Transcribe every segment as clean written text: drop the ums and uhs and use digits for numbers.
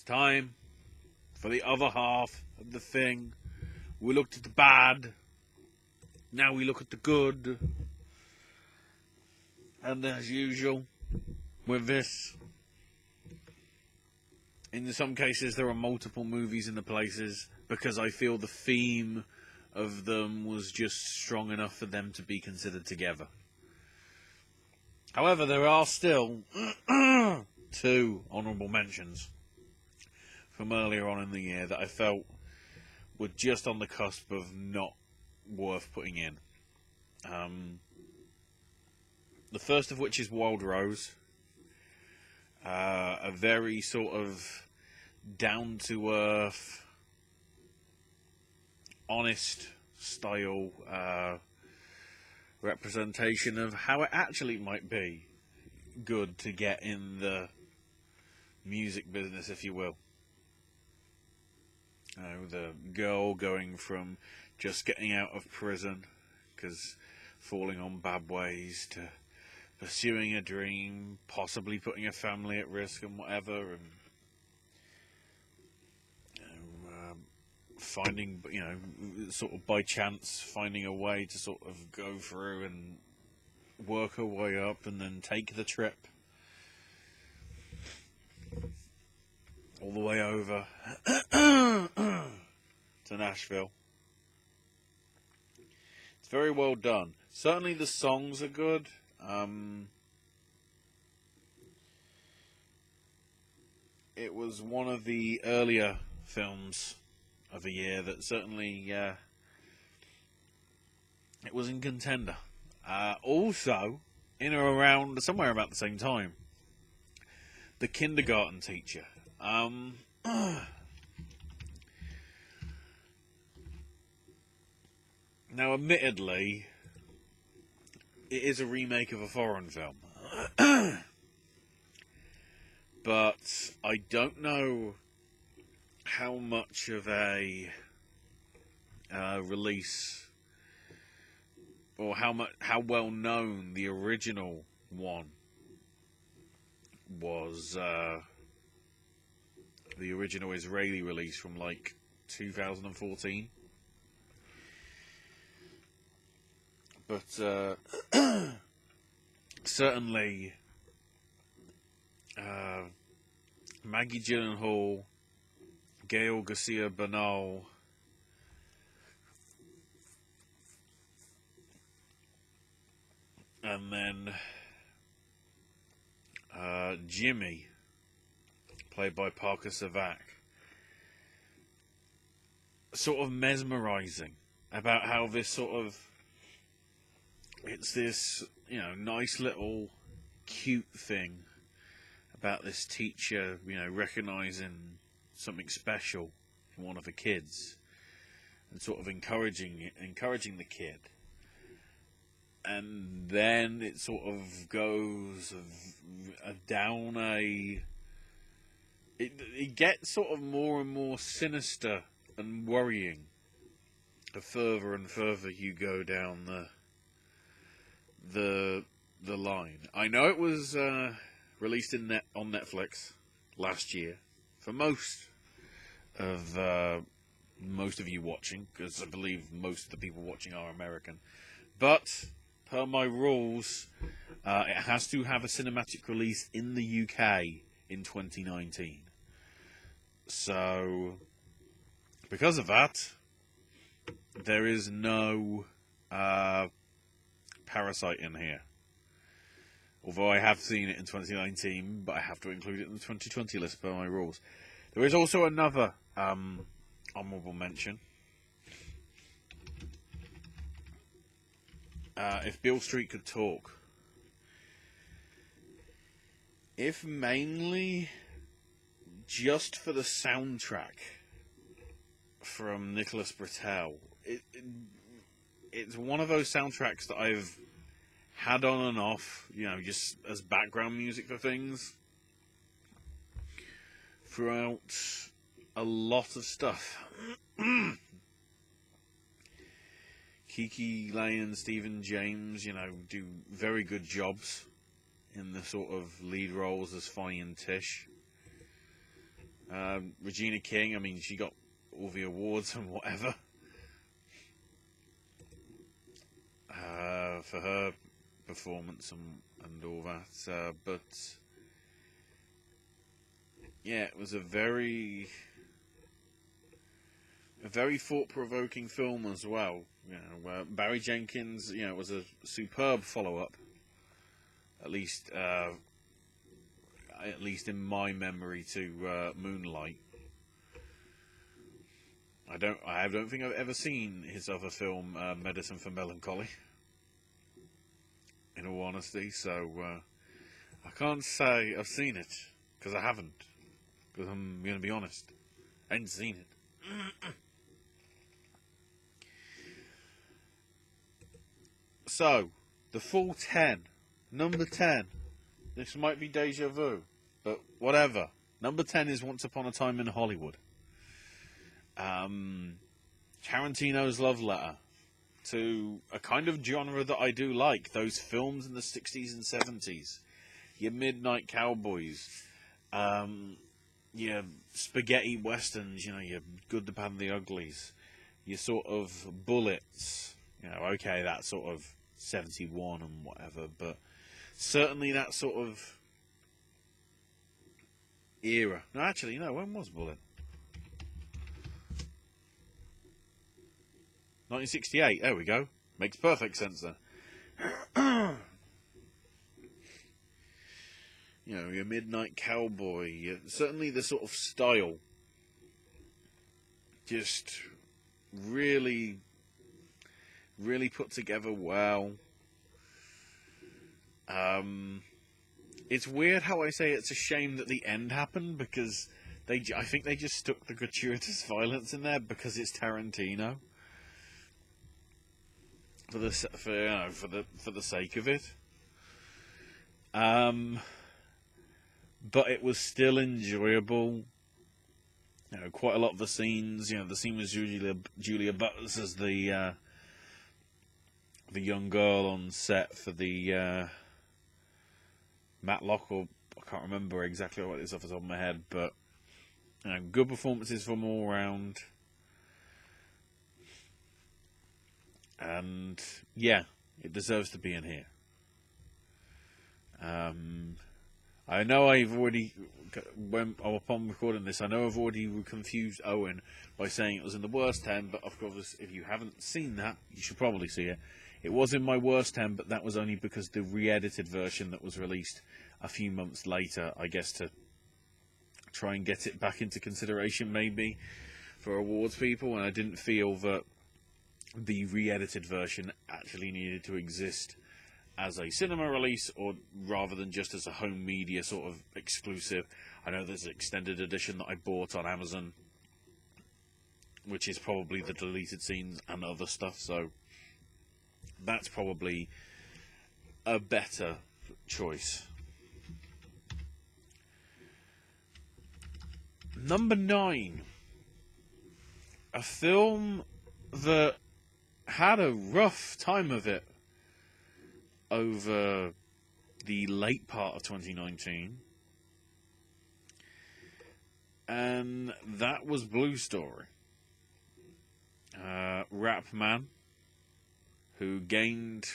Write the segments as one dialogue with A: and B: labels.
A: time for the other half of the thing. We looked at the bad. Now we look at the good. And as usual, with this, in some cases there are multiple movies in the places because I feel the theme of them was just strong enough for them to be considered together. However, there are still two honourable mentions from earlier on in the year that I felt were just on the cusp of not worth putting in. The first of which is Wild Rose, a very sort of down-to-earth, honest style representation of how it actually might be good to get in the music business, if you will. The girl going from just getting out of prison because falling on bad ways to pursuing a dream, possibly putting a family at risk and whatever, and finding, sort of by chance, finding a way to sort of go through and work her way up and then take the trip all the way over to Nashville. It's very well done. Certainly the songs are good. It was one of the earlier films of the year that certainly it was in contender. Also, in or around somewhere about the same time, The Kindergarten Teacher. Now, admittedly, it is a remake of a foreign film. But I don't know how much of a release or how well known the original one was. The original Israeli release from like 2014. But certainly Maggie Gyllenhaal, Gael Garcia Bernal, and then Jimmy, played by Parker Savak, sort of mesmerizing about how this sort of, it's this, nice little cute thing about this teacher, recognizing something special in one of the kids and sort of encouraging the kid. And then it sort of goes down it gets sort of more and more sinister and worrying the further and further you go down the line. I know it was released on Netflix last year for most of you watching, because I believe most of the people watching are American. But per my rules, it has to have a cinematic release in the UK in 2019. So, because of that, there is no Parasite in here. Although I have seen it in 2019, but I have to include it in the 2020 list per my rules. There is also another honourable mention. If Beale Street Could Talk. If mainly just for the soundtrack from Nicholas Britell, it's one of those soundtracks that I've had on and off, just as background music for things throughout a lot of stuff. Kiki Lane and Stephen James, do very good jobs in the sort of lead roles as Fanny and Tish. Regina King, I mean, she got all the awards and whatever for her performance and all that. But yeah, it was a very thought-provoking film as well. You know, Barry Jenkins, you know, it was a superb follow-up. At least in my memory to Moonlight. I don't think I've ever seen his other film, Medicine for Melancholy. In all honesty, so I can't say I've seen it because I haven't. Because I'm going to be honest, I ain't seen it. So, the full 10. Number 10. This might be deja vu, but whatever. Number 10 is Once Upon a Time in Hollywood. Tarantino's love letter to a kind of genre that I do like. Those films in the 60s and 70s. Your Midnight Cowboys. Your spaghetti westerns, you know, your Good, the Bad, and the Uglies. Your sort of Bullets. You know, okay, that sort of 71 and whatever, but certainly that sort of era. No, actually, no, when was Bullet? 1968, there we go. Makes perfect sense then. You know, your Midnight Cowboy, certainly the sort of style. Just really put together well. It's weird how I say it's a shame that the end happened, because I think they just stuck the gratuitous violence in there because it's Tarantino. For the sake of it. But it was still enjoyable. You know, quite a lot of the scenes. You know, the scene with Julia Butters as the young girl on set for the Matlock, or I can't remember exactly what it is off the top of my head, but you know, good performances from all round. And yeah, it deserves to be in here. I know upon recording this, I know I've already confused Owen by saying it was in the worst 10, but of course, if you haven't seen that, you should probably see it. It was in my worst 10, but that was only because the re-edited version that was released a few months later, I guess, to try and get it back into consideration, maybe, for awards people, and I didn't feel that the re-edited version actually needed to exist as a cinema release, or rather than just as a home media sort of exclusive. I know there's an extended edition that I bought on Amazon, which is probably the deleted scenes and other stuff, so that's probably a better choice. Number 9. A film that had a rough time of it over the late part of 2019, and that was Blue Story. Rap Man, who gained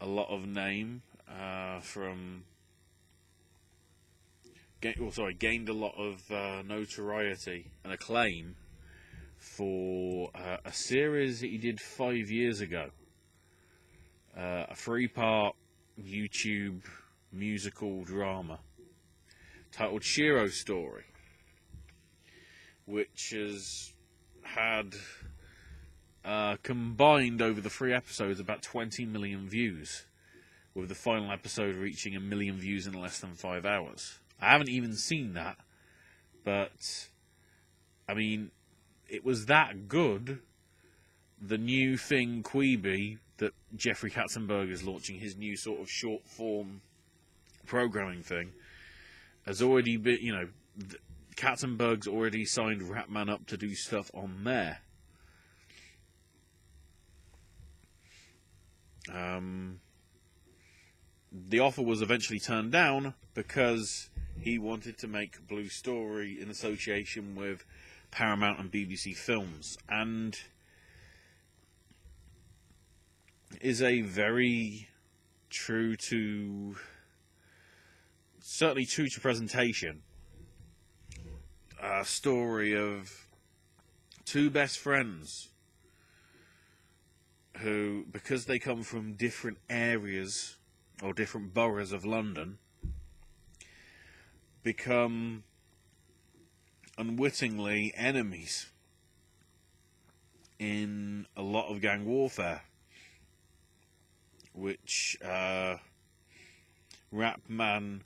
A: a lot of name gained a lot of notoriety and acclaim for a series that he did 5 years ago. A 3-part YouTube musical drama titled Shiro's Story, which has had combined over the 3 episodes about 20 million views, with the final episode reaching 1 million views in less than 5 hours. I haven't even seen that, but I mean, it was that good. The new thing, Quibi, that Jeffrey Katzenberg is launching, his new sort of short form programming thing, has already been, you know, Katzenberg's already signed Ratman up to do stuff on there. The offer was eventually turned down because he wanted to make Blue Story in association with Paramount and BBC Films, and is a very certainly true to presentation, story of two best friends who, because they come from different areas or different boroughs of London, become unwittingly enemies in a lot of gang warfare, which Rapman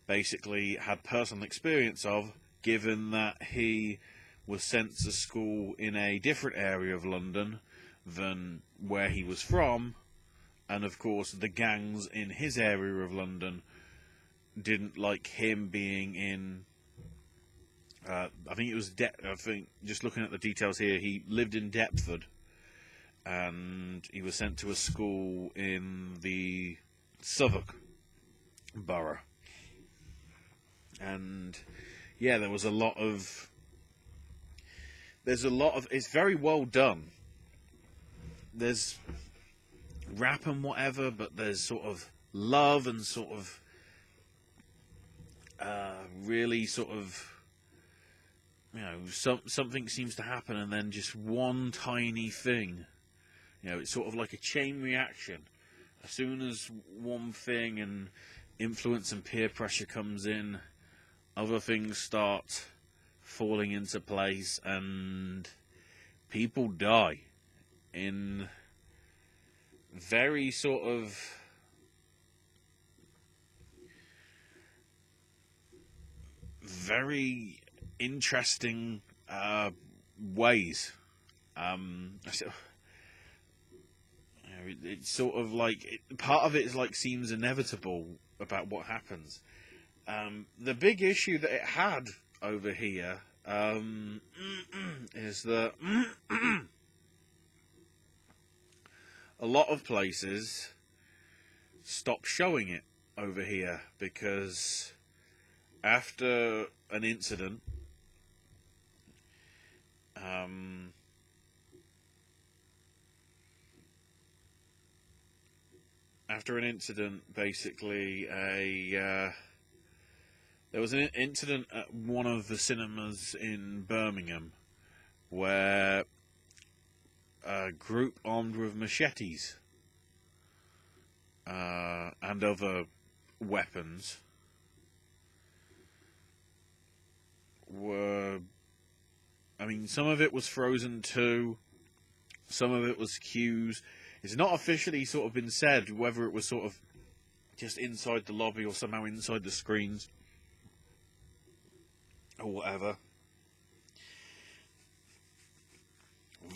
A: basically had personal experience of, given that he was sent to school in a different area of London than where he was from, and of course the gangs in his area of London didn't like him being in I think just looking at the details here, he lived in Deptford and he was sent to a school in the Southwark borough. And yeah, there's a lot of, it's very well done. There's rap and whatever, but there's sort of love and sort of really sort of, you know, something seems to happen and then just one tiny thing, you know, it's sort of like a chain reaction. As soon as one thing and influence and peer pressure comes in, other things start falling into place and people die in very sort of very interesting ways. It's sort of like part of it is like seems inevitable about what happens. The big issue that it had over here is that a lot of places stopped showing it over here because after an incident, basically there was an incident at one of the cinemas in Birmingham where a group armed with machetes and other weapons were, I mean, some of it was Frozen 2, some of it was queues. It's not officially sort of been said whether it was sort of just inside the lobby or somehow inside the screens or whatever.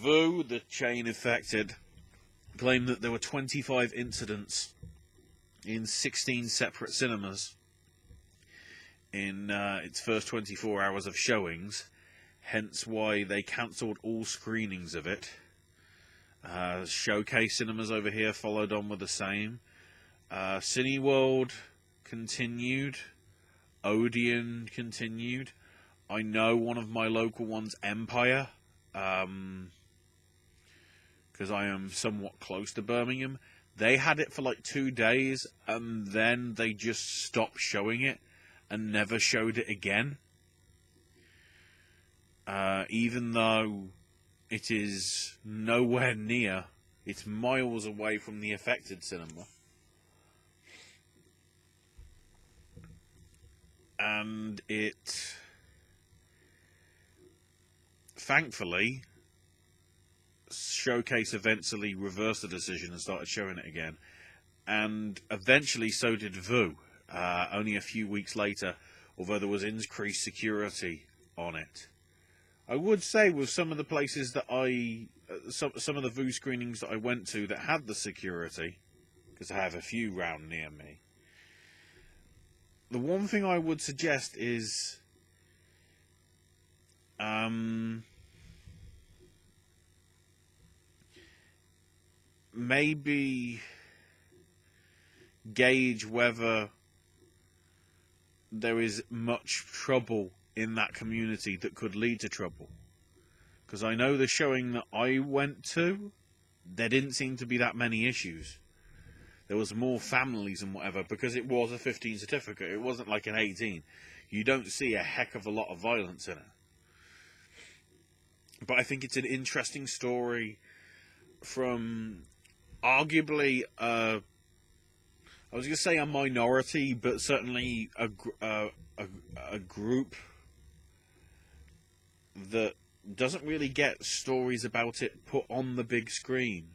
A: Vu, the chain affected, claimed that there were 25 incidents in 16 separate cinemas in its first 24 hours of showings, hence why they cancelled all screenings of it. Showcase cinemas over here followed on with the same. Cineworld continued. Odeon continued. I know one of my local ones, Empire, because I am somewhat close to Birmingham, they had it for like 2 days and then they just stopped showing it and never showed it again. Even though it is nowhere near, it's miles away from the affected cinema. And it, thankfully, Showcase eventually reversed the decision and started showing it again. And eventually so did Vu, only a few weeks later, although there was increased security on it. I would say with some of the places that some of the Vu screenings that I went to that had the security, because I have a few round near me, the one thing I would suggest is maybe gauge whether there is much trouble in that community that could lead to trouble. Because I know the showing that I went to, there didn't seem to be that many issues. There was more families and whatever, because it was a 15 certificate. It wasn't like an 18. You don't see a heck of a lot of violence in it. But I think it's an interesting story from arguably, I was going to say a minority, but certainly a group that doesn't really get stories about it put on the big screen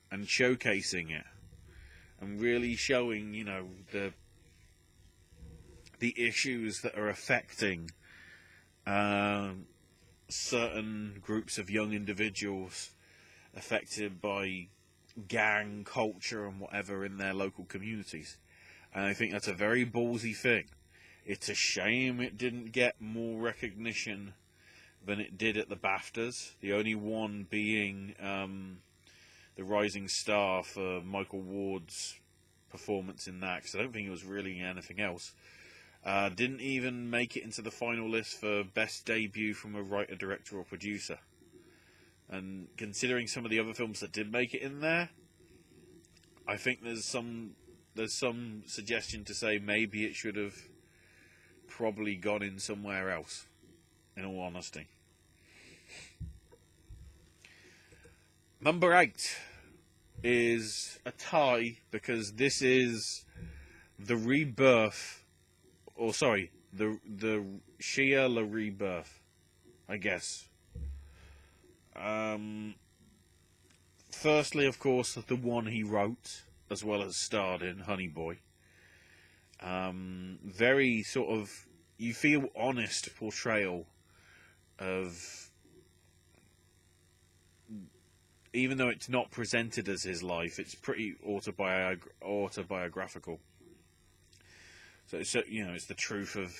A: and showcasing it and really showing, you know, the issues that are affecting certain groups of young individuals affected by gang culture and whatever in their local communities. And I think that's a very ballsy thing. It's a shame it didn't get more recognition than it did at the BAFTAs, the only one being the Rising Star for Michael Ward's performance in that, because I don't think it was really anything else. Didn't even make it into the final list for best debut from a writer, director or producer. And considering some of the other films that did make it in there, I think there's some suggestion to say maybe it should have probably gone in somewhere else, in all honesty. Number 8 is a tie, because this is the Rebirth, or sorry, the Shia La Rebirth, I guess. Firstly, of course, the one he wrote, as well as starred in, Honey Boy. Very sort of, you feel honest portrayal of, even though it's not presented as his life, it's pretty autobiographical. So you know, it's the truth of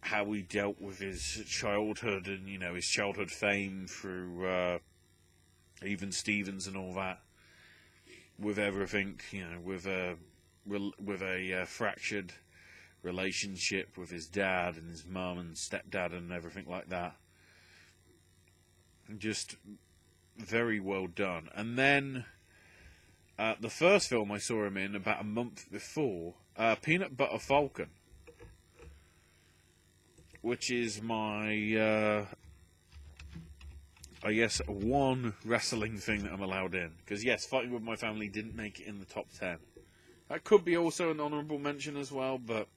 A: how he dealt with his childhood and, you know, his childhood fame through Even Stevens and all that, with everything, you know, with a fractured relationship with his dad and his mum and stepdad and everything like that. Just very well done. And then the first film I saw him in about a month before, Peanut Butter Falcon, which is my, I guess, one wrestling thing that I'm allowed in. Because yes, Fighting With My Family didn't make it in the top 10. That could be also an honourable mention as well, but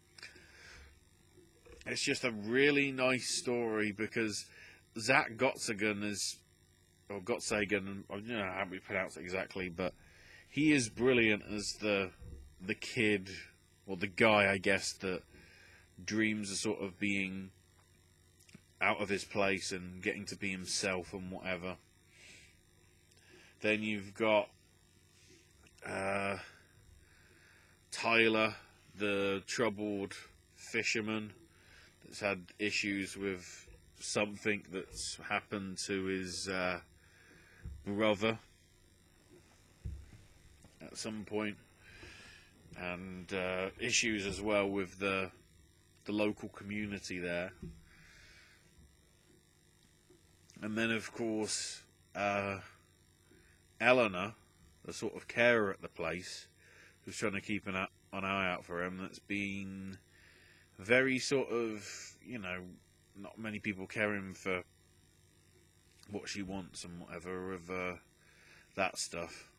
A: it's just a really nice story, because Zach Gottsagen is, or Gottsagen, I don't know how we pronounce it exactly, but he is brilliant as the kid, or the guy, I guess, that dreams of sort of being out of his place and getting to be himself and whatever. Then you've got Tyler, the troubled fisherman that's had issues with something that's happened to his brother at some point, and issues as well with the local community there. And then, of course, Eleanor, the sort of carer at the place, who's trying to keep an eye out for him, that's been very sort of, you know, not many people caring for what she wants and whatever of that stuff.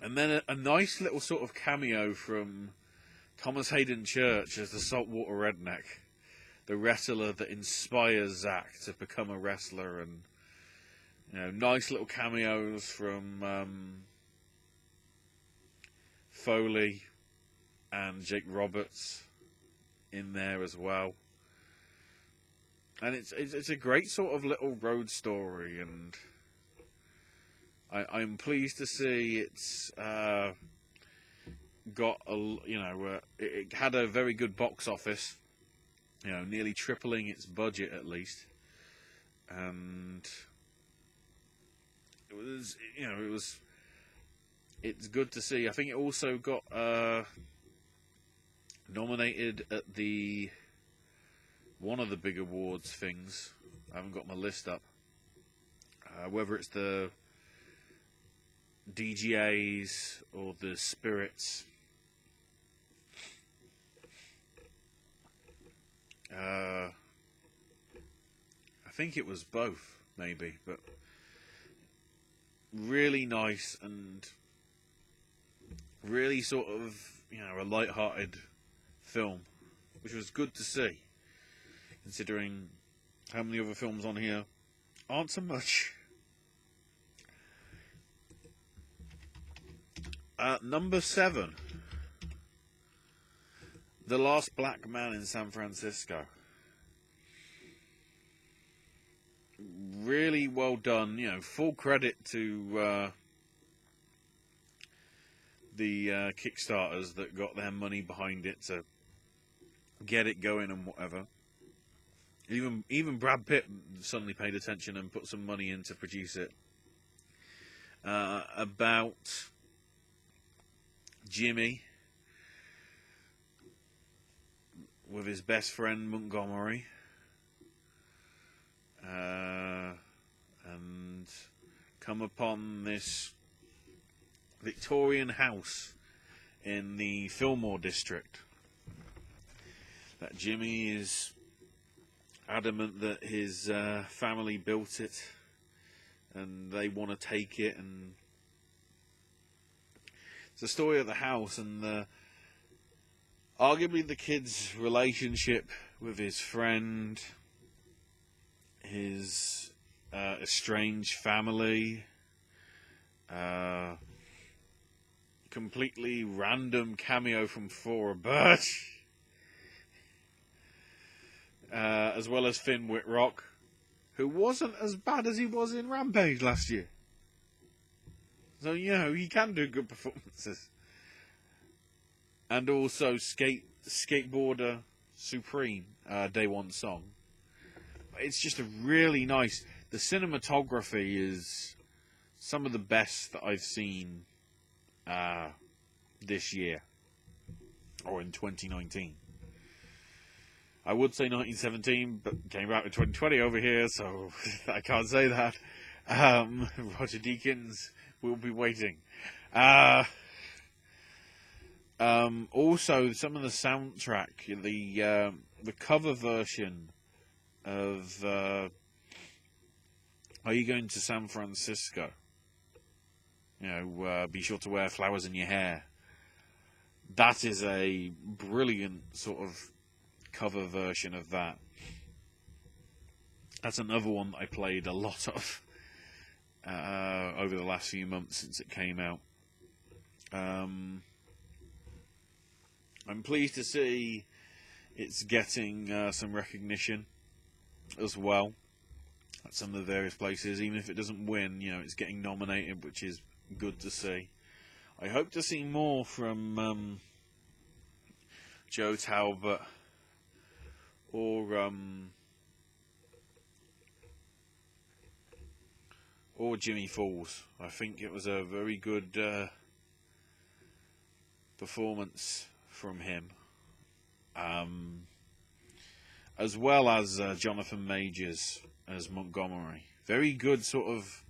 A: And then a nice little sort of cameo from Thomas Hayden Church as the saltwater redneck, the wrestler that inspires Zach to become a wrestler, and, you know, nice little cameos from Foley and Jake Roberts in there as well. And it's a great sort of little road story, and I'm pleased to see it's got a, you know, it had a very good box office, you know, nearly tripling its budget at least, and it was, you know, it's good to see. I think it also got nominated at the one of the big awards things. I haven't got my list up. Whether it's the DGAs or the Spirits. I think it was both, maybe, but really nice and really sort of, a light-hearted film, which was good to see, considering how many other films on here aren't so much. Number 7, The Last Black Man in San Francisco. Really well done, full credit to the Kickstarters that got their money behind it to get it going and whatever. Even Brad Pitt suddenly paid attention and put some money in to produce it. About Jimmy with his best friend Montgomery, and come upon this Victorian house in the Fillmore district. That Jimmy is adamant that his family built it and they want to take it, and it's the story of the house and arguably the kid's relationship with his friend, his estranged family, completely random cameo from Thora Birch, as well as Finn Wittrock, who wasn't as bad as he was in Rampage last year. So, he can do good performances. And also Skateboarder Supreme, Day One Song. It's just a really nice... The cinematography is some of the best that I've seen this year. Or in 2019. I would say 1917, but came out in 2020 over here, so I can't say that. Roger Deakins will be waiting. Also, some of the soundtrack, the cover version of Are You Going to San Francisco? Be sure to wear flowers in your hair. That is a brilliant sort of cover version of that. That's another one that I played a lot of over the last few months since it came out. I'm pleased to see it's getting some recognition as well at some of the various places. Even if it doesn't win, it's getting nominated, which is good to see. I hope to see more from Joe Talbot or Jimmy Falls. I think it was a very good performance from him, as well as Jonathan Majors as Montgomery. Very good sort of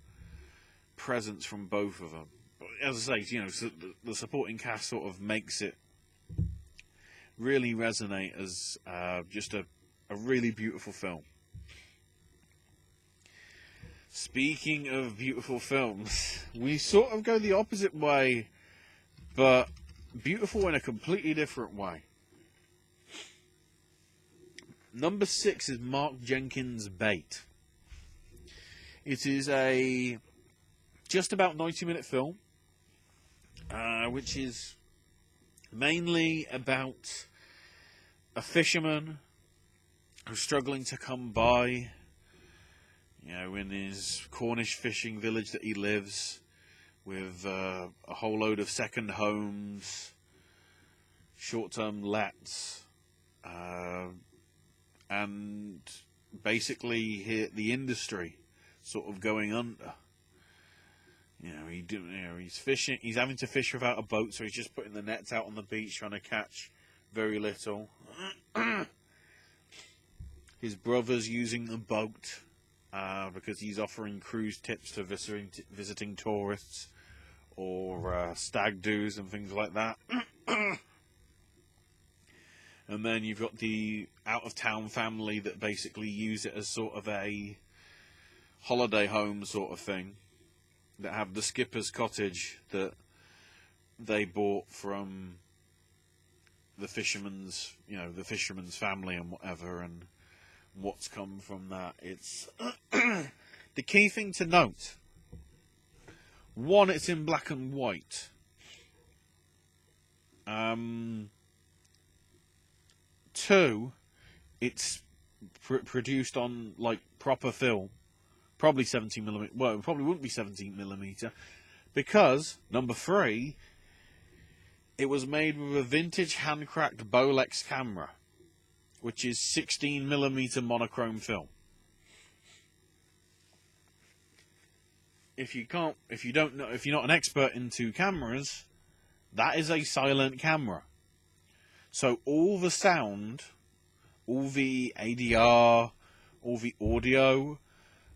A: presence from both of them. But as I say, so the supporting cast sort of makes it really resonate as just a really beautiful film. Speaking of beautiful films, we sort of go the opposite way, but beautiful in a completely different way. Number 6 is Mark Jenkins' Bait. It is a just about 90-minute film, which is mainly about a fisherman who's struggling to come by, in his Cornish fishing village that he lives, with a whole load of second homes, short-term lets, and basically the industry sort of going under. He's fishing. He's having to fish without a boat, so he's just putting the nets out on the beach trying to catch very little. His brother's using the boat because he's offering cruise tips to visiting tourists or stag do's and things like that. And then you've got the out-of-town family that basically use it as sort of a holiday home sort of thing. That have the skipper's cottage that they bought from the fisherman's, the fisherman's family and whatever, and what's come from that. It's the key thing to note. One, it's in black and white. Two, it's produced on like proper film, probably 17mm. Well, it probably wouldn't be 17mm because number three, it was made with a vintage hand-cracked Bolex camera, which is 16mm monochrome film. If you're not an expert into cameras, that is a silent camera. So all the sound, all the ADR, all the audio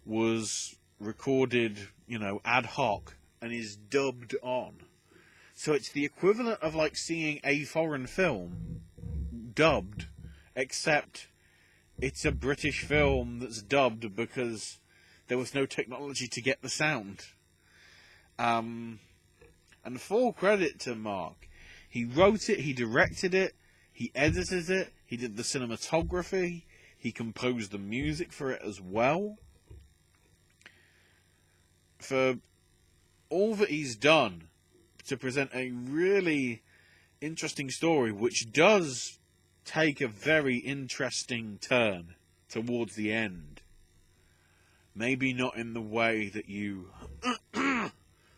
A: was recorded, ad hoc and is dubbed on. So it's the equivalent of like seeing a foreign film dubbed, except it's a British film that's dubbed because there was no technology to get the sound. And full credit to Mark. He wrote it, he directed it, he edited it, he did the cinematography, he composed the music for it as well. For all that he's done to present a really interesting story, which does take a very interesting turn towards the end. Maybe not in the way that you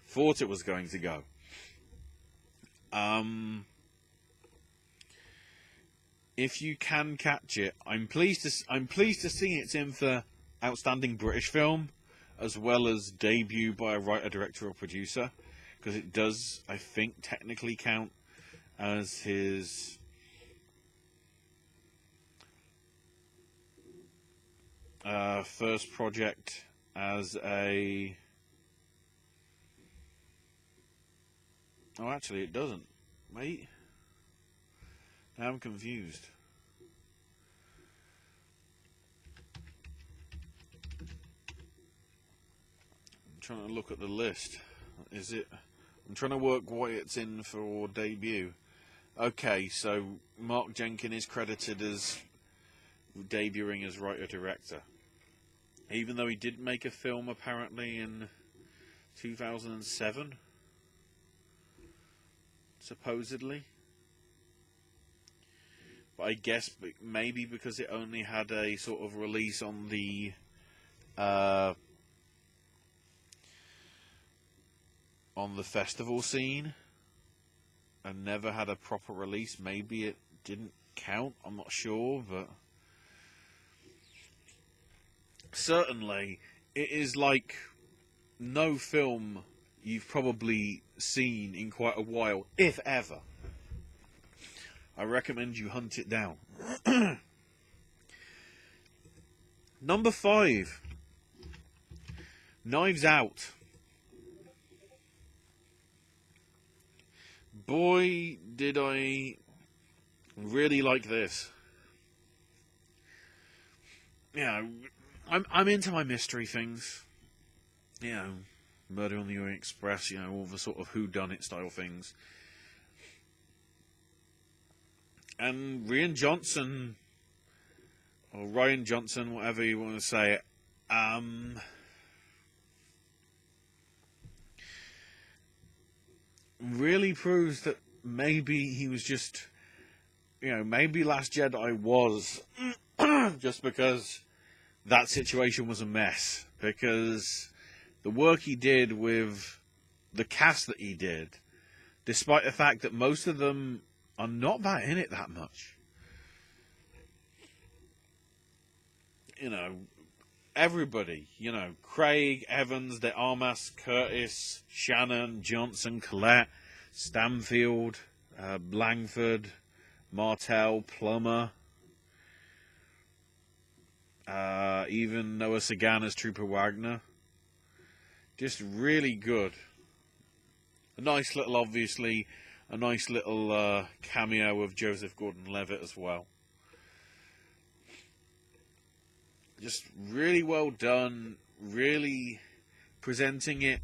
A: thought it was going to go. If you can catch it, I'm pleased to see it's in for Outstanding British Film, as well as debut by a writer, director, or producer, because it does, I think, technically count as his first project as a... Oh, actually, it doesn't. Wait. Now I'm confused. I'm trying to look at the list. Is it... I'm trying to work what it's in for debut. Okay, so Mark Jenkin is credited as debuting as writer-director. Even though he did make a film apparently in 2007, supposedly. But I guess maybe because it only had a sort of release on the festival scene and never had a proper release, maybe it didn't count. I'm not sure, but certainly it is like no film you've probably seen in quite a while, if ever. I recommend you hunt it down. Number 5. Knives Out. Boy, did I really like this. I'm into my mystery things. Murder on the Orient Express, all the sort of whodunit style things. And Ryan Johnson, or Ryan Johnson, whatever you want to say it, really proves that maybe he was just, maybe Last Jedi was just because that situation was a mess. Because the work he did with the cast that he did, despite the fact that most of them are not that in it that much. Everybody, Craig, Evans, De Armas, Curtis, Shannon, Johnson, Collette, Stanfield, Langford, Martel, Plummer, even Noah Sagan as Trooper Wagner. Just really good. A nice little, obviously, a nice little cameo of Joseph Gordon-Levitt as well. Just really well done, really presenting it.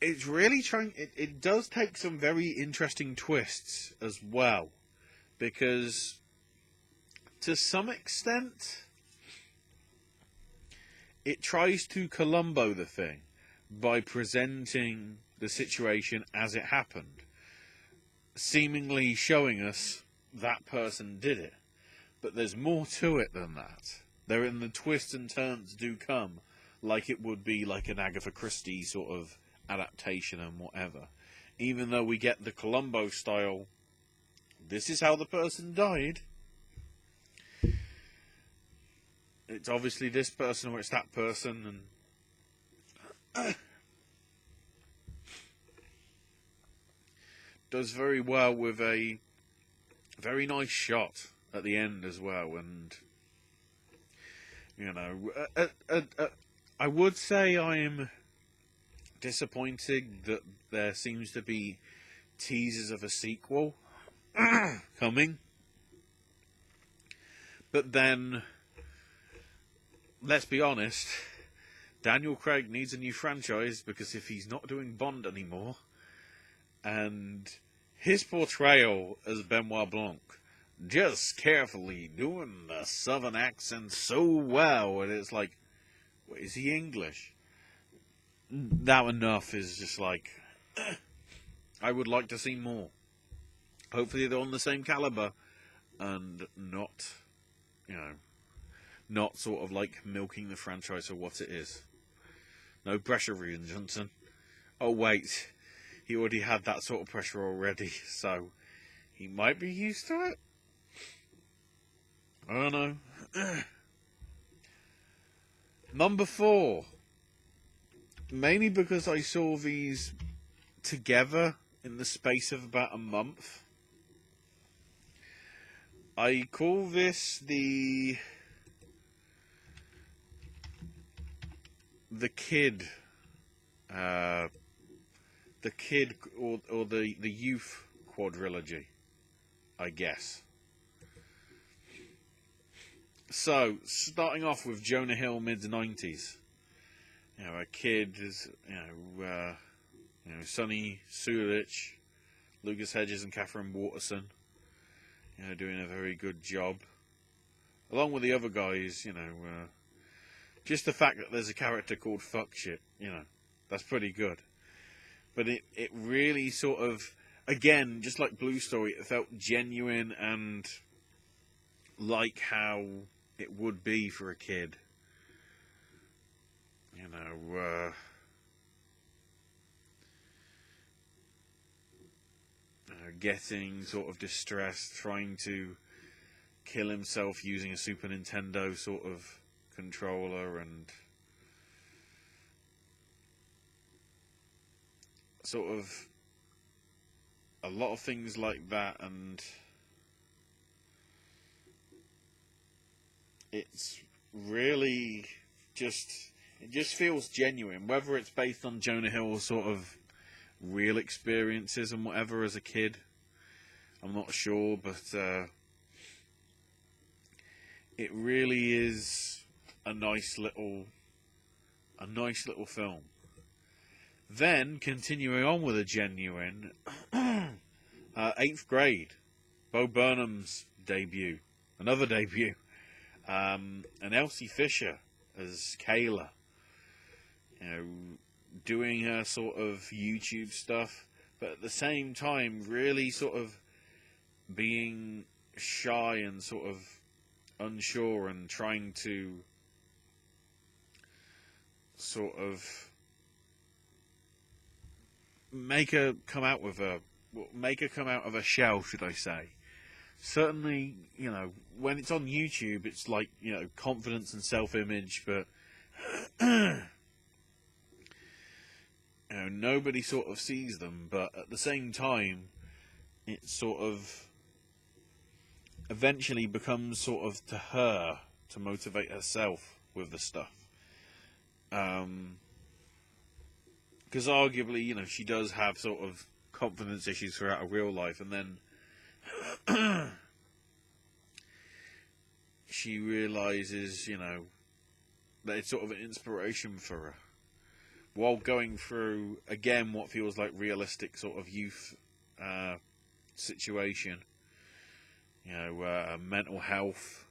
A: It's really trying, it does take some very interesting twists as well, because to some extent it tries to Columbo the thing by presenting the situation as it happened, seemingly showing us that person did it. But there's more to it than that. The twists and turns do come, like it would be like an Agatha Christie sort of adaptation and whatever. Even though we get the Columbo style, this is how the person died. It's obviously this person or it's that person, and does very well with a very nice shot at the end as well. And you know, I would say I am disappointed that there seems to be teasers of a sequel coming, but then let's be honest, Daniel Craig needs a new franchise, because if he's not doing Bond anymore, and his portrayal as Benoit Blanc, just carefully doing the southern accent so well, and it's like, what, is he English? That enough is just like, I would like to see more. Hopefully they're on the same caliber, and not, you know, not sort of like milking the franchise for what it is. No pressure, Rian Johnson. Oh wait, he already had that sort of pressure already, so he might be used to it. I don't know. Number 4. Mainly because I saw these together in the space of about a month. I call this the kid, or the youth quadrilogy, I guess. So, starting off with Jonah Hill, mid-90s. You know, a kid is, Sonny Sulich, Lucas Hedges and Catherine Waterston, you know, doing a very good job. Along with the other guys, you know, just the fact that there's a character called Fuck Shit, you know, that's pretty good. But it really sort of, again, just like Blue Story, it felt genuine and like how it would be for a kid. You know, getting sort of distressed, trying to kill himself using a Super Nintendo sort of controller, and sort of a lot of things like that. And it's really just, it just feels genuine, whether it's based on Jonah Hill's sort of real experiences and whatever as a kid, I'm not sure, but it really is a nice little film. Then continuing on with a genuine 8th Grade, Bo Burnham's debut, another debut, and Elsie Fisher as Kayla, you know, doing her sort of YouTube stuff, but at the same time really sort of being shy and sort of unsure, and trying to sort of make her come out of a shell, should I say. Certainly, you know, when it's on YouTube, it's like, you know, confidence and self-image, but you know, nobody sort of sees them. But at the same time, it sort of eventually becomes sort of to her to motivate herself with the stuff. Because arguably, you know, she does have sort of confidence issues throughout her real life, and then she realizes, you know, that it's sort of an inspiration for her, while going through, again, what feels like realistic sort of youth situation. You know, mental health,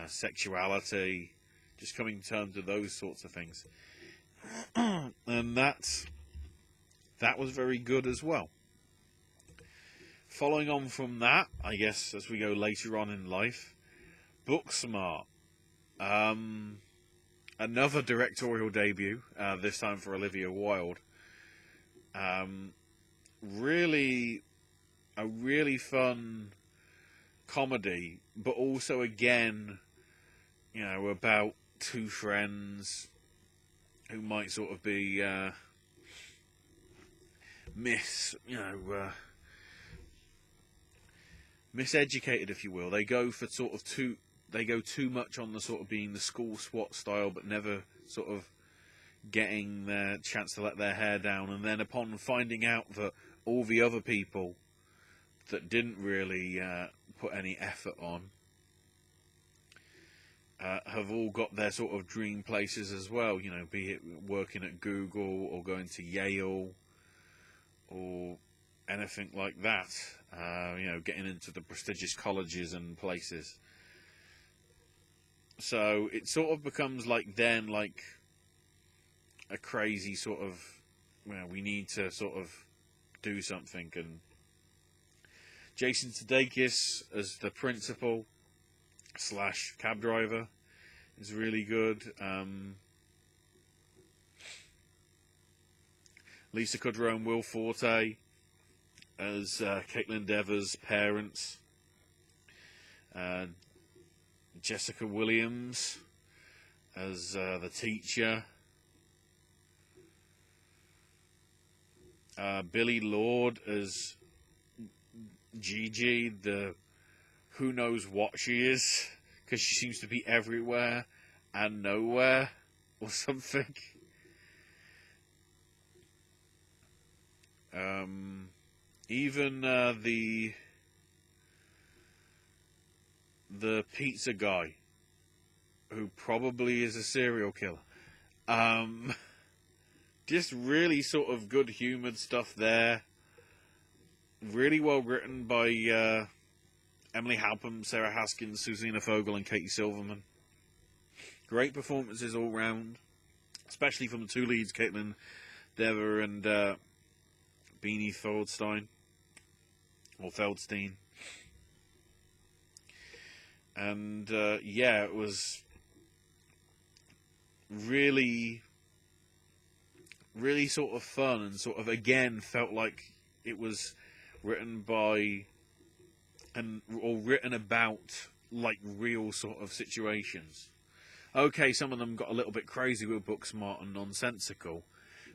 A: sexuality, just coming to terms with those sorts of things. And that was very good as well. Following on from that, I guess, as we go later on in life, Booksmart. Another directorial debut, this time for Olivia Wilde. Really, a really fun comedy, but also, again, you know, about two friends who might sort of be miseducated, if you will. They go for sort of they go too much on the sort of being the school SWAT style, but never sort of getting their chance to let their hair down. And then upon finding out that all the other people that didn't really put any effort on have all got their sort of dream places as well, you know, be it working at Google or going to Yale or anything like that, you know, getting into the prestigious colleges and places. So it sort of becomes like then like a crazy sort of, well, we need to sort of do something. And Jason Sudeikis as the principal / cab driver is really good. Lisa Kudrow and Will Forte as Caitlin Dever's parents. Jessica Williams as the teacher. Billy Lord as Gigi, the who knows what she is, because she seems to be everywhere and nowhere or something. Even the pizza guy, who probably is a serial killer. Just really sort of good humoured stuff there. Really well written by Emily Halpern, Sarah Haskins, Susina Fogel and Katie Silverman. Great performances all round, especially from the two leads, Caitlin Dever and Beanie Feldstein. And yeah, it was really sort of fun, and sort of again felt like it was written by or written about like real sort of situations. Okay, some of them got a little bit crazy with Booksmart and nonsensical,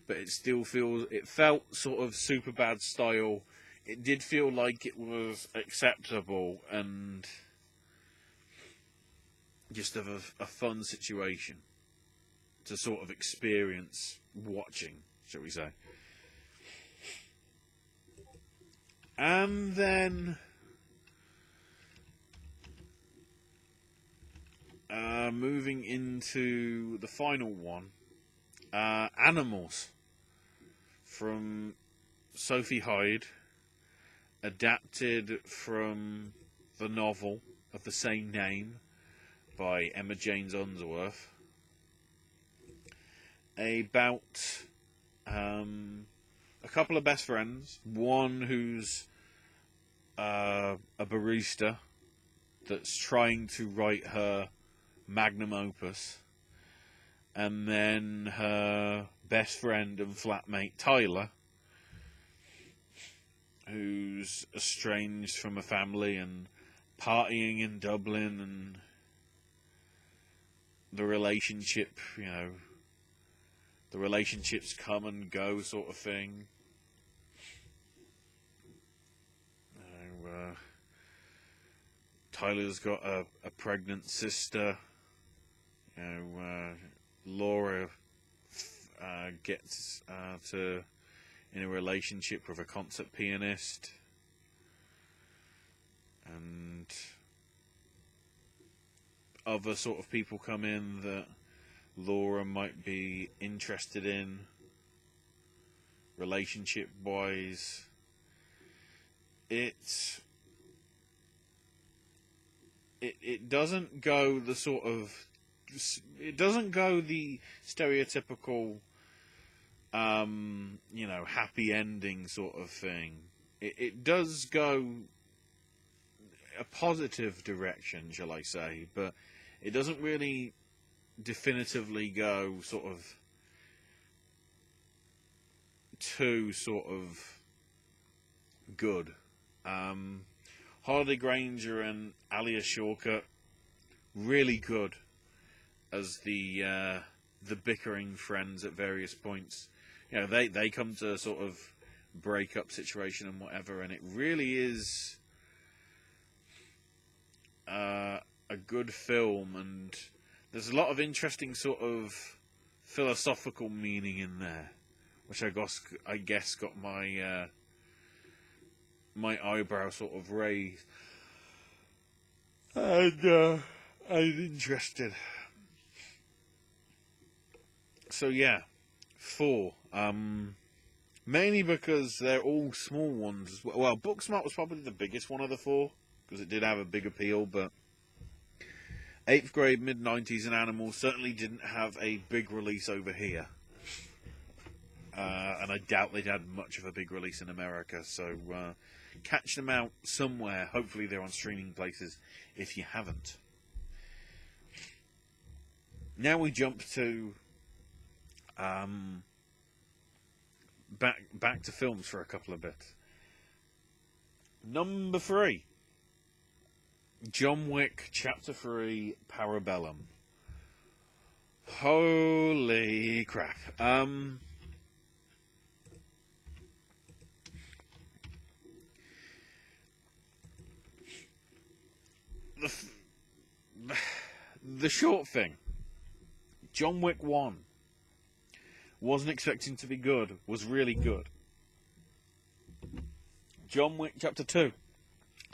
A: but it felt sort of Superbad style. It did feel like it was acceptable and just of a fun situation to sort of experience watching, shall we say. And then moving into the final one, Animals, from Sophie Hyde, adapted from the novel of the same name by Emma James Unsworth, about a couple of best friends, one who's a barista that's trying to write her magnum opus, and then her best friend and flatmate Tyler, who's estranged from a family and partying in Dublin, and the relationship, you know, the relationships come and go sort of thing. Tyler's got a pregnant sister. You know, Laura gets in a relationship with a concert pianist, and other sort of people come in that Laura might be interested in relationship wise. It doesn't go the sort of, it doesn't go the stereotypical you know, happy ending sort of thing. It does go a positive direction, shall I say, but it doesn't really definitively go sort of too sort of good. Harley Granger and Alia Shawkat, really good as the bickering friends at various points. You know, they come to sort of break up situation and whatever, and it really is a good film, and there's a lot of interesting sort of philosophical meaning in there, which I guess got my my eyebrow sort of raised, and I'm interested. So yeah, 4. Mainly because they're all small ones. Well, Booksmart was probably the biggest one of the 4, because it did have a big appeal, but 8th Grade, mid-90s, and Animals certainly didn't have a big release over here. And I doubt they'd had much of a big release in America, so catch them out somewhere. Hopefully they're on streaming places if you haven't. Now we jump to back to films for a couple of bits. Number 3, John Wick Chapter 3, Parabellum. Holy crap. The short thing, John Wick 1 wasn't expecting to be good, was really good. John Wick Chapter 2,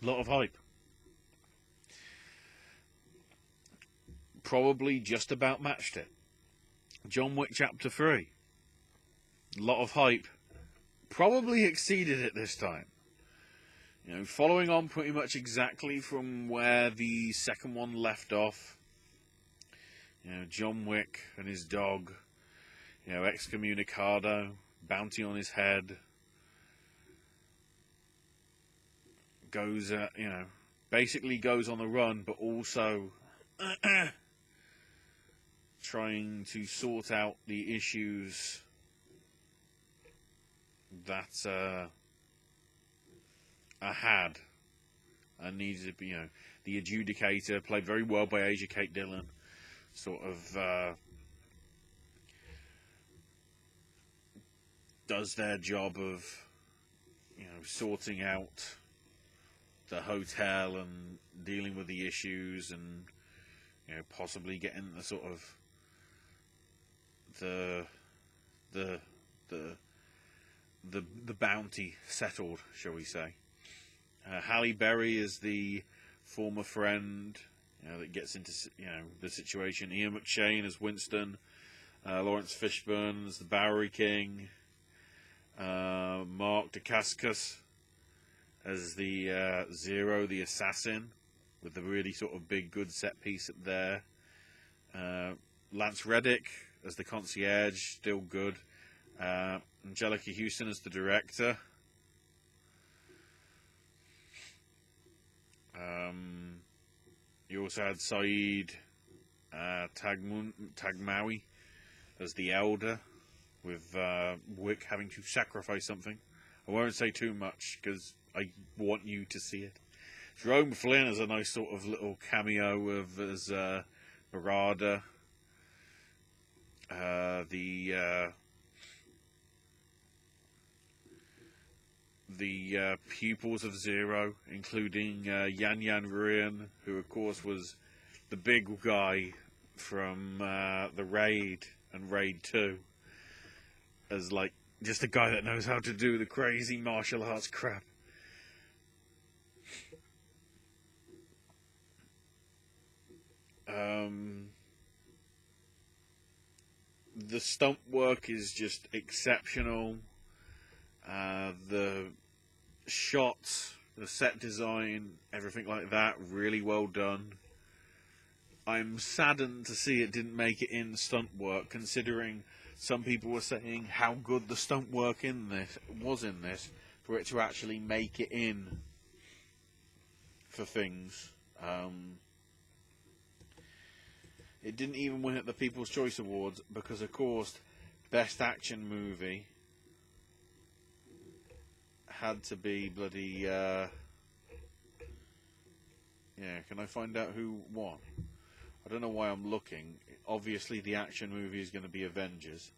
A: a lot of hype. Probably just about matched it. John Wick Chapter 3, a lot of hype. Probably exceeded it this time. You know, following on pretty much exactly from where the second one left off. You know, John Wick and his dog, you know, excommunicado, bounty on his head, goes, you know, basically goes on the run, but also trying to sort out the issues that I had and needed to be, you know, the adjudicator, played very well by Asia Kate Dillon, sort of does their job of, you know, sorting out the hotel and dealing with the issues, and, you know, possibly getting the sort of the bounty settled, shall we say. Halle Berry is the former friend, you know, that gets into, you know, the situation. Ian McShane as Winston, Lawrence Fishburne as the Bowery King, Mark Dacascos as the Zero, the assassin, with the really sort of big good set piece there. Lance Reddick as the concierge, still good. Angelica Houston as the director. You also had Saeed Tagmawi as the elder, with Wick having to sacrifice something. I won't say too much because I want you to see it. Jerome Flynn has a nice sort of little cameo of as Barada. the pupils of Zero, including Yan Yan Ruin, who of course was the big guy from the Raid and Raid 2, as like just a guy that knows how to do the crazy martial arts crap. The stunt work is just exceptional. The shots, the set design, everything like that, really well done. I'm saddened to see it didn't make it in stunt work, considering some people were saying how good the stunt work in this for it to actually make it in for things. It didn't even win at the People's Choice Awards because, of course, Best Action Movie had to be bloody... yeah, can I find out who won? I don't know why I'm looking. Obviously, the action movie is going to be Avengers.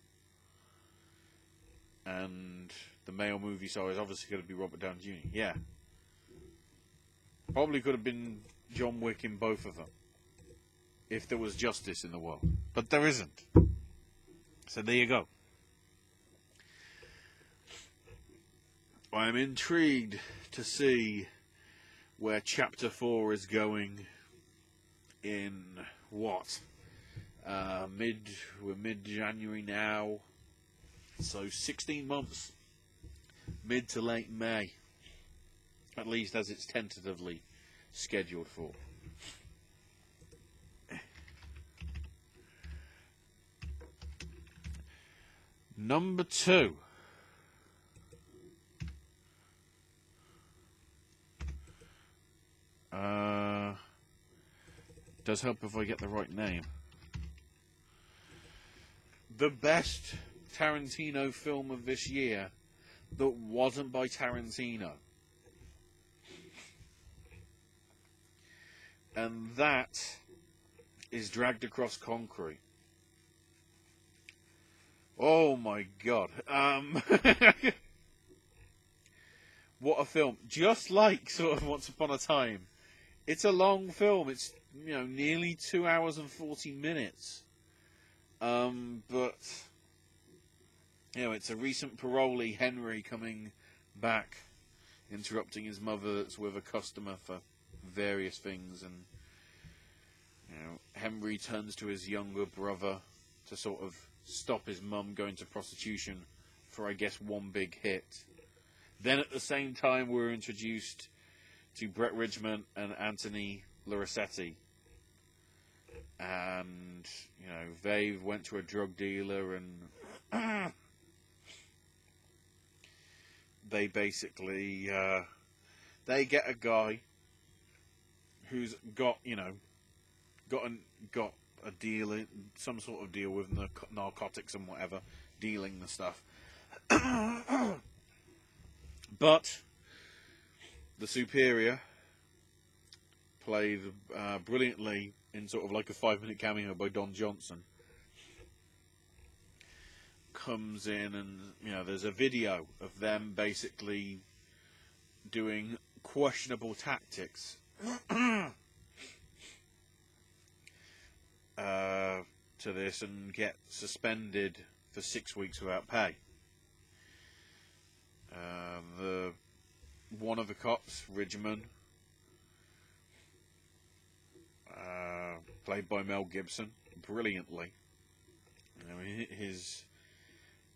A: And the male movie star is obviously going to be Robert Downey Jr. Yeah. Probably could have been John Wick in both of them, if there was justice in the world. But there isn't. So there you go. I'm intrigued to see where Chapter 4 is going in what? We're mid-January now. So 16 months. Mid to late May. At least as it's tentatively scheduled for. Number 2. Does help if I get the right name. The best Tarantino film of this year that wasn't by Tarantino. And that is Dragged Across Concrete. Oh my god. What a film. Just like sort of Once Upon a Time. It's a long film. It's, nearly 2 hours and 40 minutes. But, it's a recent parolee, Henry, coming back, interrupting his mother that's with a customer for various things. And, Henry turns to his younger brother to sort of stop his mum going to prostitution for, I guess, one big hit. Then at the same time, we're introduced to Brett Ridgman and Anthony Lorisetti. And, they went to a drug dealer and they basically, they get a guy who's got a deal, some sort of deal with narcotics and whatever, dealing the stuff. But the superior, played brilliantly in sort of like a 5-minute cameo by Don Johnson, comes in and, there's a video of them basically doing questionable tactics to this and get suspended for 6 weeks without pay. One of the cops, Ridgman, played by Mel Gibson, brilliantly.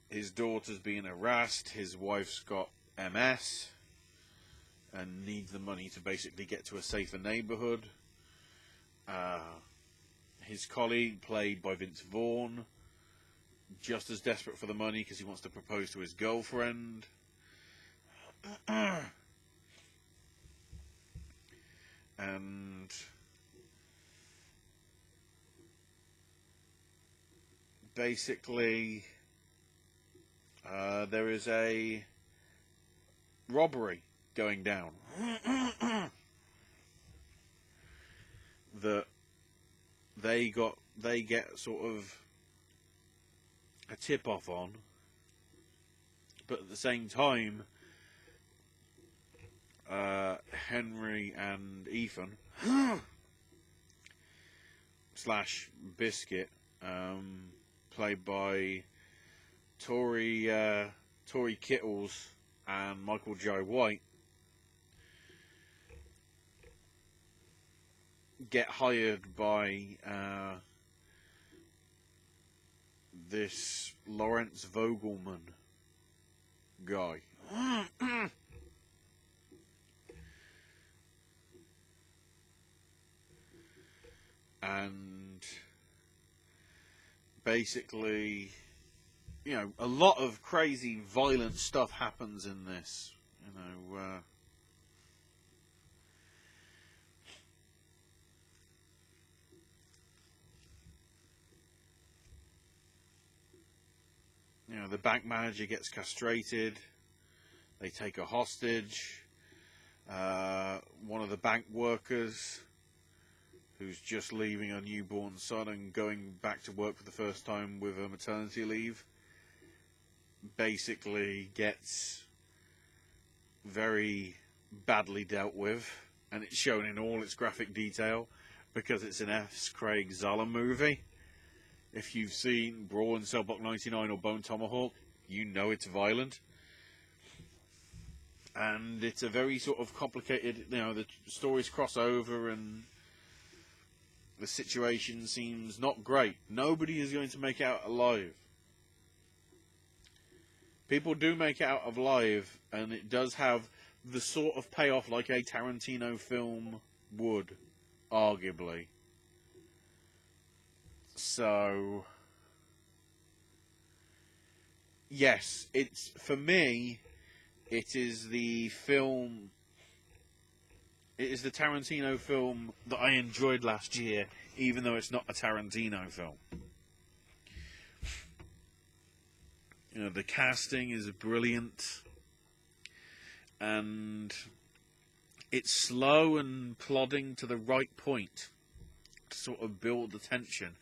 A: His daughter's being harassed. His wife's got MS and needs the money to basically get to a safer neighborhood. His colleague, played by Vince Vaughn, just as desperate for the money because he wants to propose to his girlfriend. And basically, there is a robbery going down that they get sort of a tip off on, but at the same time, Henry and Ethan slash Biscuit, played by Tory Kittles and Michael Jai White, get hired by this Lawrence Vogelman guy. And basically, you know, a lot of crazy, violent stuff happens in this. The bank manager gets castrated. They take a hostage. One of the bank workers, who's just leaving a newborn son and going back to work for the first time with a maternity leave, basically gets very badly dealt with, and it's shown in all its graphic detail because it's an F. Craig Zalem movie. If you've seen Brawl in Cell Block 99 or Bone Tomahawk, you know it's violent. And it's a very sort of complicated, the stories cross over and the situation seems not great. Nobody is going to make it out alive. People do make it out alive, and it does have the sort of payoff like a Tarantino film would, arguably. So, yes, for me, it is the film, it is the Tarantino film that I enjoyed last year, even though it's not a Tarantino film. The casting is brilliant, and it's slow and plodding to the right point to sort of build the tension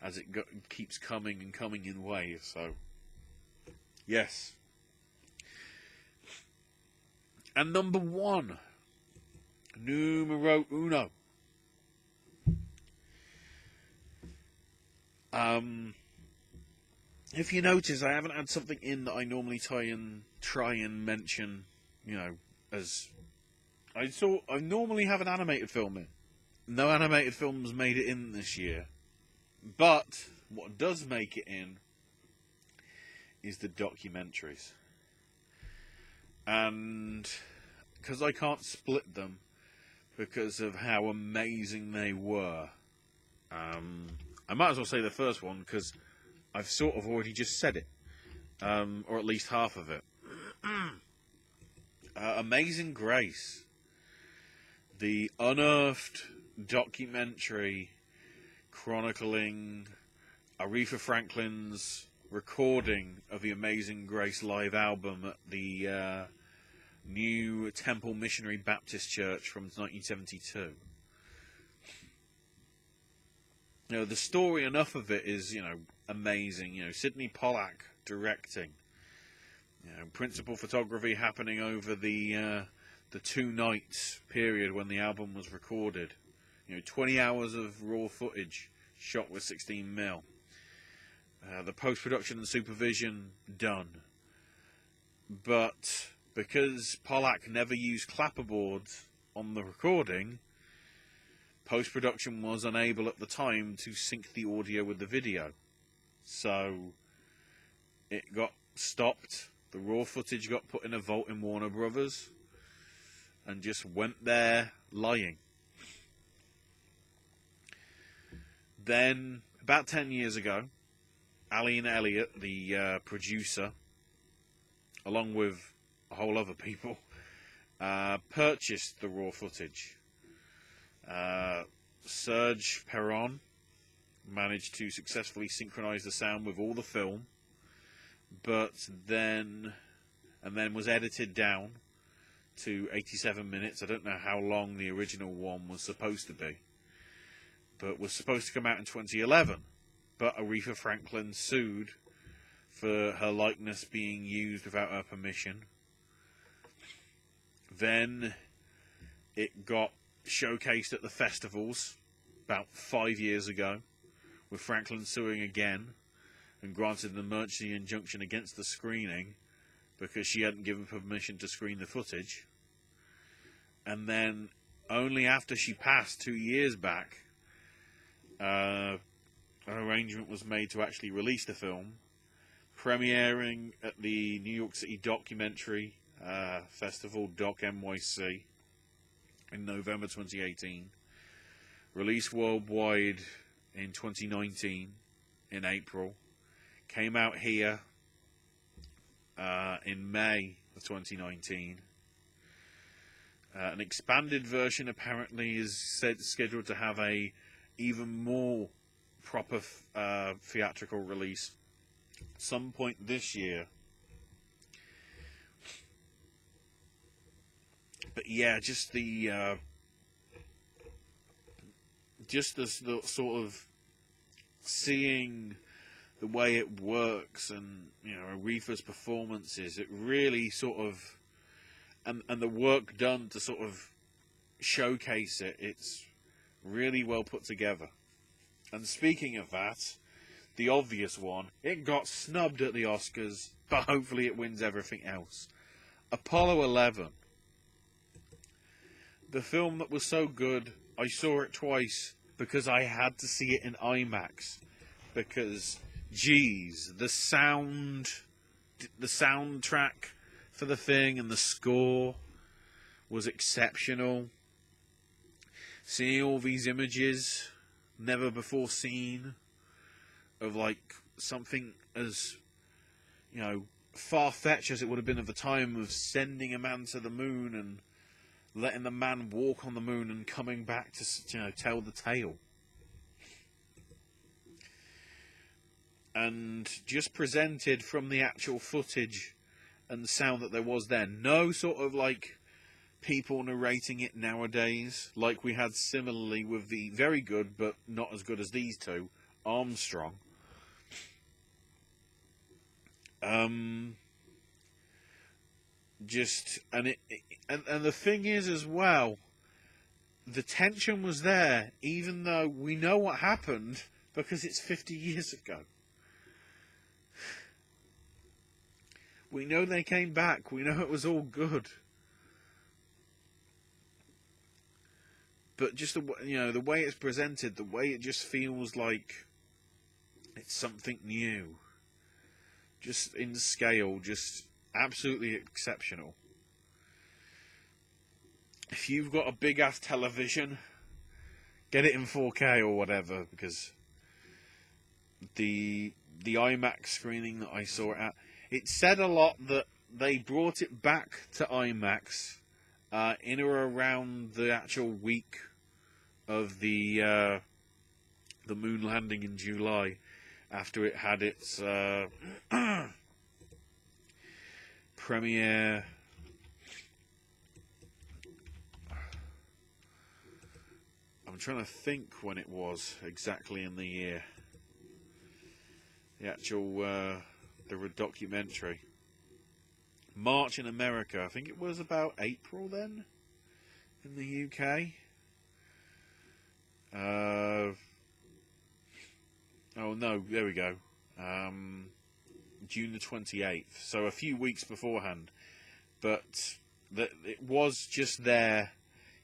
A: as it keeps coming and coming in waves. So, yes. And number one, numero uno. If you notice, I haven't had something in that I normally try and mention, as I normally have an animated film in. No animated films made it in this year. But what does make it in is the documentaries. And because I can't split them because of how amazing they were, I might as well say the first one because I've sort of already just said it, or at least half of it. Amazing Grace, the unearthed documentary chronicling Aretha Franklin's recording of the Amazing Grace live album at the New Temple Missionary Baptist Church from 1972. The story, enough of it is, amazing. Sidney Pollack directing. Principal photography happening over the 2 nights period when the album was recorded. 20 hours of raw footage shot with 16mm. The post-production and supervision done. But because Pollack never used clapperboards on the recording, post-production was unable at the time to sync the audio with the video. So it got stopped. The raw footage got put in a vault in Warner Brothers and just went there lying. Then, about 10 years ago, Aline Elliott, the producer, along with a whole other people, purchased the raw footage. Serge Perron managed to successfully synchronize the sound with all the film, but then was edited down to 87 minutes. I don't know how long the original one was supposed to be, but was supposed to come out in 2011. But Aretha Franklin sued for her likeness being used without her permission. Then It got showcased at the festivals about 5 years ago, with Franklin suing again and granted an emergency injunction against the screening because she hadn't given permission to screen the footage. And then only after she passed 2 years back, an arrangement was made to actually release the film, premiering at the New York City Documentary Festival, Doc NYC, in November 2018. Released worldwide in 2019, in April. Came out here in May of 2019. An expanded version apparently is scheduled to have a even more proper theatrical release some point this year. But yeah, just the sort of seeing the way it works, and Aretha's performances, it really sort of, and the work done to sort of showcase it, it's really well put together. And speaking of that, the obvious one, it got snubbed at the Oscars, but hopefully it wins everything else. Apollo 11. The film that was so good, I saw it twice because I had to see it in IMAX. Because, geez, the soundtrack for the thing and the score was exceptional. Seeing all these images, never before seen, of like something as, far-fetched as it would have been at the time of sending a man to the moon and letting the man walk on the moon and coming back to, tell the tale. And just presented from the actual footage and sound that there was then. No sort of like people narrating it nowadays, like we had similarly with the very good, but not as good as these two, Armstrong. And the thing is as well, the tension was there, even though we know what happened because it's 50 years ago. We know they came back. We know it was all good. But just the way it's presented, the way it just feels like it's something new. Just in scale, just absolutely exceptional. If you've got a big ass television, get it in 4K or whatever, because the IMAX screening that I saw it at, it said a lot that they brought it back to IMAX in or around the actual week of the moon landing in July, after it had its premiere. I'm trying to think when it was exactly in the year. The actual the documentary. March in America. I think it was about April then in the UK. Oh no, there we go. June the 28th. So a few weeks beforehand. But it was just there,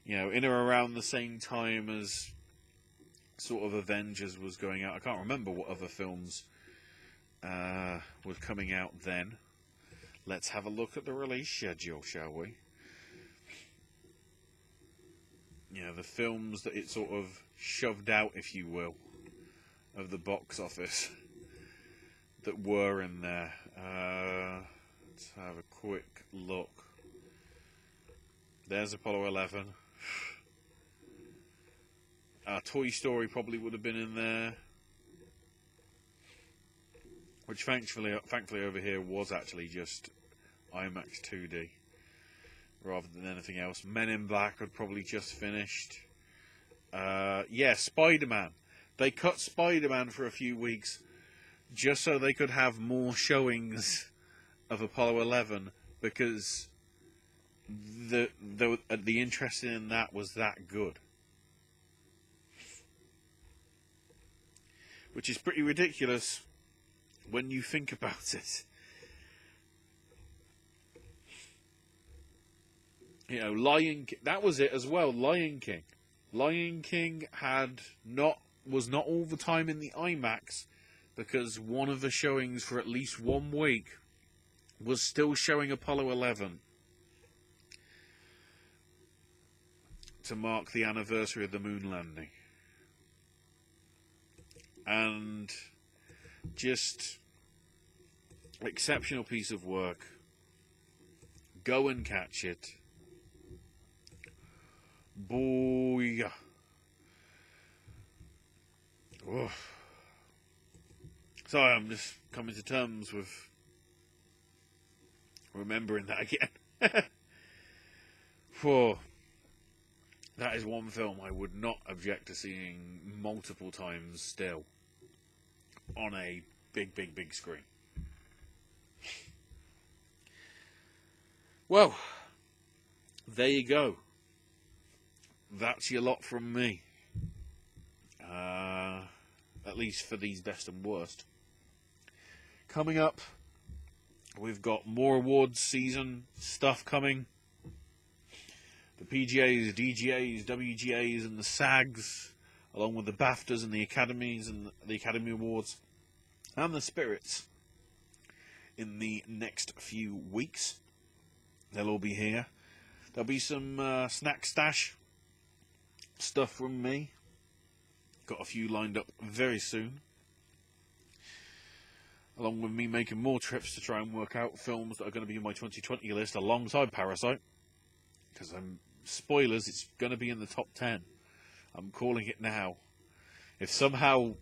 A: in or around the same time as sort of Avengers was going out. I can't remember what other films were coming out then. Let's have a look at the release schedule, shall we? The films that it sort of shoved out, if you will, of the box office that were in there. Let's have a quick look. There's Apollo 11. Toy Story probably would have been in there, which thankfully over here was actually just IMAX 2D rather than anything else. Men in Black had probably just finished. Yeah, Spider-Man. They cut Spider-Man for a few weeks just so they could have more showings of Apollo 11, because the interest in that was that good. Which is pretty ridiculous when you think about it. You know, Lion King, that was it as well, Lion King. Lion King was not all the time in the IMAX because one of the showings for at least 1 week was still showing Apollo 11 to mark the anniversary of the moon landing. And just exceptional piece of work. Go and catch it. Boy. Oh. Sorry, I'm just coming to terms with remembering that again. For that is one film I would not object to seeing multiple times still on a big screen. Well, there you go. That's your lot from me. At least for these best and worst. Coming up, we've got more awards season stuff coming. The PGAs, DGAs, WGAs, and the SAGs, along with the BAFTAs and the Academies and the Academy Awards, and the Spirits in the next few weeks. They'll all be here. There'll be some snack stash stuff from me. Got a few lined up very soon. Along with me making more trips to try and work out films that are going to be in my 2020 list alongside Parasite. Because spoilers, it's going to be in the top 10. I'm calling it now. If somehow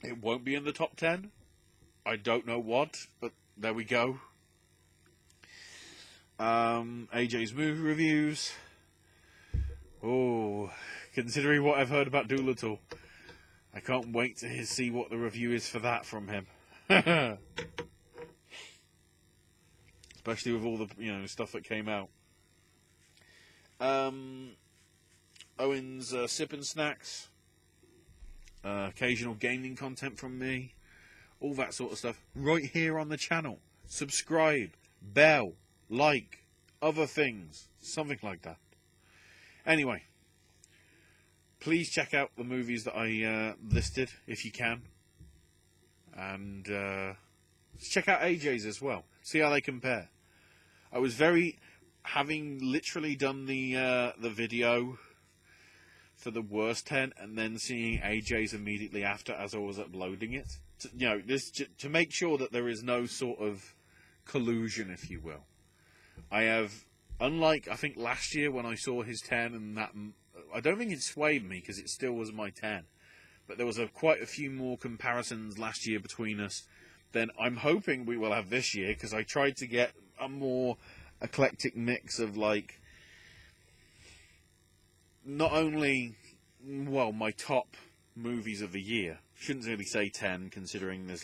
A: it won't be in the top 10, I don't know what, but there we go. AJ's movie reviews. Oh, considering what I've heard about Doolittle, I can't wait to see what the review is for that from him. Especially with all the stuff that came out. Owen's Sip and Snacks, occasional gaming content from me, all that sort of stuff, right here on the channel. Subscribe, bell, like, other things, something like that. Anyway, please check out the movies that I listed, if you can. And check out AJ's as well. See how they compare. I was having literally done the video for the worst 10, and then seeing AJ's immediately after as I was uploading it. To make sure that there is no sort of collusion, if you will. I have, unlike I think last year when I saw his 10, and that I don't think it swayed me because it still was my 10. But there was quite a few more comparisons last year between us than I'm hoping we will have this year, because I tried to get a more eclectic mix of not only my top movies of the year. Shouldn't really say 10, considering there's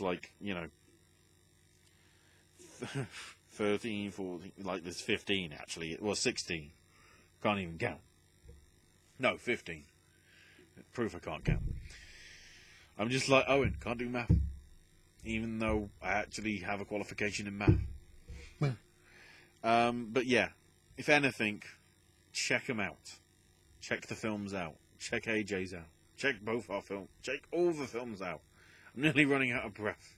A: 13, 14, there's 15 actually. It was 16. Can't even count. No, 15. Proof I can't count. I'm just like Owen, can't do math. Even though I actually have a qualification in math. But yeah, if anything, check them out. Check the films out. Check AJ's out. Check both our films. Check all the films out. I'm nearly running out of breath.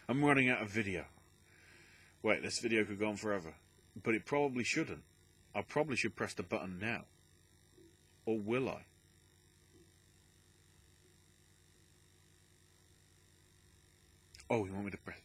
A: I'm running out of video. Wait, this video could go on forever. But it probably shouldn't. I probably should press the button now. Or will I? Oh, you want me to press?